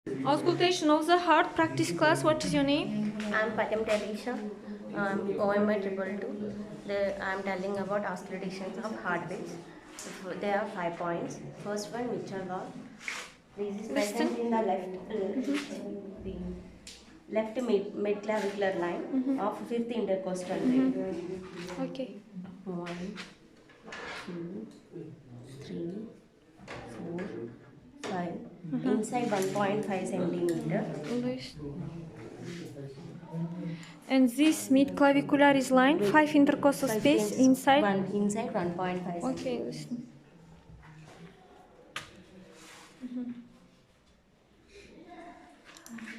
Auscultation of the heart practice class. What is your name? I'm PATTEM TELIESHA, OMI 222. I'm telling about auscultations of heartbeats. There are 5 points. First one, mitral valve. This is present in the left mid clavicular line of fifth intercostal vein. Okay. 1, 2, 3, 4, 5. Inside 1.5 centimeter. And this mid-clavicular is line 5 intercostal space inside. Inside 1.5 Okay, centimeter. listen.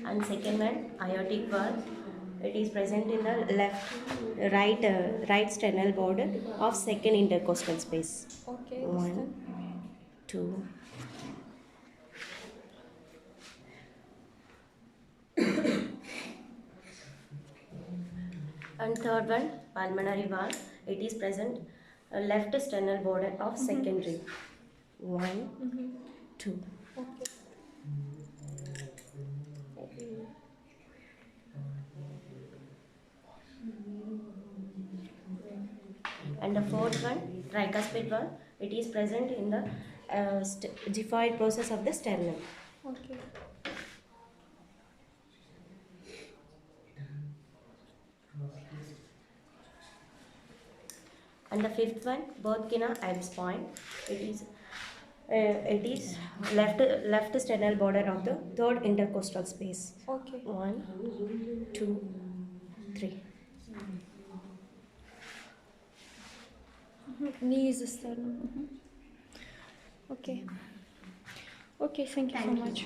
And second one, aortic valve. It is present in the right sternal border of second intercostal space. Okay, 1, listen. 2. And third one, pulmonary valve. It is present left sternal border of second rib. 1, 2. Okay. And the fourth one, tricuspid valve. It is present in the xiphoid process of the sternum. Okay. And the fifth one, Burkina Ebbs point. It is left sternal border of the third intercostal space. Okay. 1, 2, 3. Knee is the sternum. Okay. Okay, thank you so much.